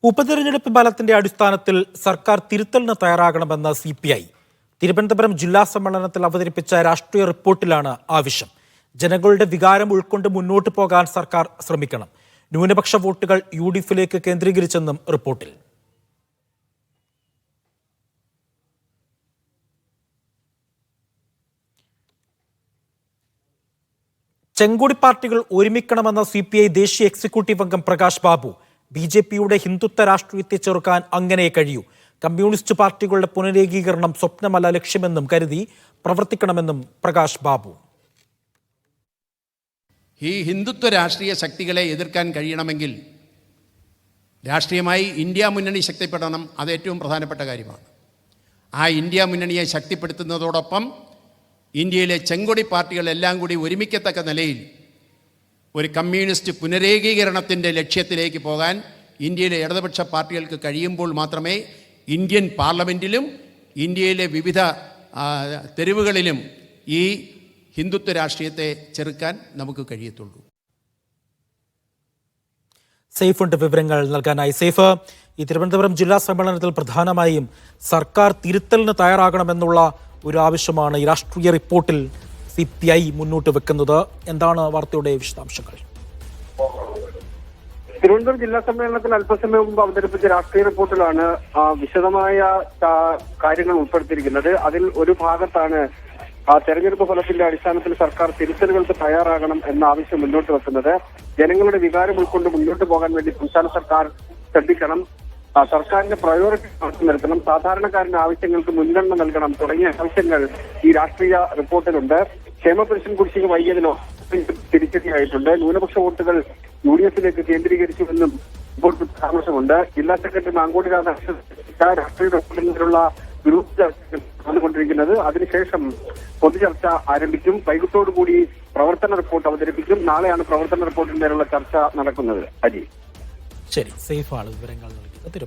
ഉപതെരഞ്ഞെടുപ്പ് ഫലത്തിന്റെ അടിസ്ഥാനത്തിൽ സർക്കാർ തിരുത്തലിന് തയ്യാറാകണമെന്ന് CPI. തിരുവനന്തപുരം ജില്ലാ സമ്മേളനത്തിൽ അവതരിപ്പിച്ച രാഷ്ട്രീയ റിപ്പോർട്ടിലാണ് ആവശ്യം. ജനങ്ങളുടെ വികാരം ഉൾക്കൊണ്ട് മുന്നോട്ട് പോകാൻ സർക്കാർ ശ്രമിക്കണം. ന്യൂനപക്ഷ വോട്ടുകൾ UDF-ലേക്ക് കേന്ദ്രീകരിച്ചെന്നും റിപ്പോർട്ടിൽ. ചെങ്കൊടി പാർട്ടികൾ ഒരുമിക്കണമെന്ന CPI ദേശീയ എക്സിക്യൂട്ടീവ് അംഗം പ്രകാശ് ബാബു. BJP-യുടെ ഹിന്ദുത്വ രാഷ്ട്രീയത്തെ ചെറുക്കാൻ അങ്ങനെ കഴിയൂ. കമ്മ്യൂണിസ്റ്റ് പാർട്ടികളുടെ പുനരേകീകരണം സ്വപ്നമല്ല ലക്ഷ്യമെന്നും കരുതി പ്രവർത്തിക്കണമെന്നും പ്രകാശ് ബാബു. ഈ ഹിന്ദുത്വ രാഷ്ട്രീയ ശക്തികളെ എതിർക്കാൻ കഴിയണമെങ്കിൽ രാഷ്ട്രീയമായി ഇന്ത്യ മുന്നണി ശക്തിപ്പെടണം. അത് ഏറ്റവും പ്രധാനപ്പെട്ട കാര്യമാണ്. ആ ഇന്ത്യ മുന്നണിയെ ശക്തിപ്പെടുത്തുന്നതോടൊപ്പം ഇന്ത്യയിലെ ചെങ്കൊടി പാർട്ടികളെല്ലാം കൂടി ഒരുമിക്കത്തക്ക നിലയിൽ ഒരു കമ്മ്യൂണിസ്റ്റ് പുനരേകീകരണത്തിൻ്റെ ലക്ഷ്യത്തിലേക്ക് പോകാൻ ഇന്ത്യയിലെ ഇടതുപക്ഷ പാർട്ടികൾക്ക് കഴിയുമ്പോൾ മാത്രമേ ഇന്ത്യൻ പാർലമെൻറ്റിലും ഇന്ത്യയിലെ വിവിധ തെരുവുകളിലും ഈ ഹിന്ദുത്വ രാഷ്ട്രീയത്തെ ചെറുക്കാൻ നമുക്ക് കഴിയത്തുള്ളൂ. സൈഫുണ്ട് വിവരങ്ങൾ നൽകാനായി. സൈഫ്, ഈ തിരുവനന്തപുരം ജില്ലാ സമ്മേളനത്തിൽ പ്രധാനമായും സർക്കാർ തിരുത്തലിന് തയ്യാറാകണമെന്നുള്ള ഒരു ആവശ്യമാണ് ഈ രാഷ്ട്രീയ റിപ്പോർട്ടിൽ CPI മുന്നോട്ട് വെക്കുന്നത്. എന്താണ് വാർത്തയുടെ വിശദാംശങ്ങൾ? തിരുവനന്തപുരം ജില്ലാ സമ്മേളനത്തിൽ അല്പസമയം മുമ്പ് അവതരിപ്പിച്ച രാഷ്ട്രീയ റിപ്പോർട്ടിലാണ് വിശദമായ കാര്യങ്ങൾ ഉൾപ്പെടുത്തിയിരിക്കുന്നത്. അതിൽ ഒരു ഭാഗത്താണ് തെരഞ്ഞെടുപ്പ് ഫലത്തിന്റെ അടിസ്ഥാനത്തിൽ സർക്കാർ തിരുത്തലുകൾക്ക് തയ്യാറാകണം എന്ന ആവശ്യം മുന്നോട്ട് വെക്കുന്നത്. ജനങ്ങളുടെ വികാരം ഉൾക്കൊണ്ട് മുന്നോട്ട് പോകാൻ വേണ്ടി സംസ്ഥാന സർക്കാർ ശ്രദ്ധിക്കണം. സർക്കാരിന്റെ പ്രയോറിറ്റി മാറ്റി നിർത്തണം. സാധാരണക്കാരന്റെ ആവശ്യങ്ങൾക്ക് മുൻഗണന നൽകണം തുടങ്ങിയ ആവശ്യങ്ങൾ ഈ രാഷ്ട്രീയ റിപ്പോർട്ടിലുണ്ട്. ക്ഷേമ പെൻഷൻ കുടിശ്ശിക വൈകിയതിനോ തിരിച്ചടിയായിട്ടുണ്ട്. ന്യൂനപക്ഷ വോട്ടുകൾ UDF-ലേക്ക് കേന്ദ്രീകരിച്ചുവെന്നും റിപ്പോർട്ടിൽ പരാമർശമുണ്ട്. ജില്ലാ സെക്രട്ടറി മാങ്കോടി രാധാകൃഷ്ണൻ രാഷ്ട്രീയ റിപ്പോർട്ടിനുള്ള ഗ്രൂപ്പ് ചർച്ച നടന്നുകൊണ്ടിരിക്കുന്നത്. അതിനുശേഷം പൊതുചർച്ച ആരംഭിക്കും. വൈകിട്ടോടുകൂടി പ്രവർത്തന റിപ്പോർട്ട് അവതരിപ്പിക്കും. നാളെയാണ് പ്രവർത്തന റിപ്പോർട്ടിന്മേലുള്ള ചർച്ച നടക്കുന്നത്. അജി, ശരി, സേഫാണ് വിവരങ്ങൾ നൽകിയത്.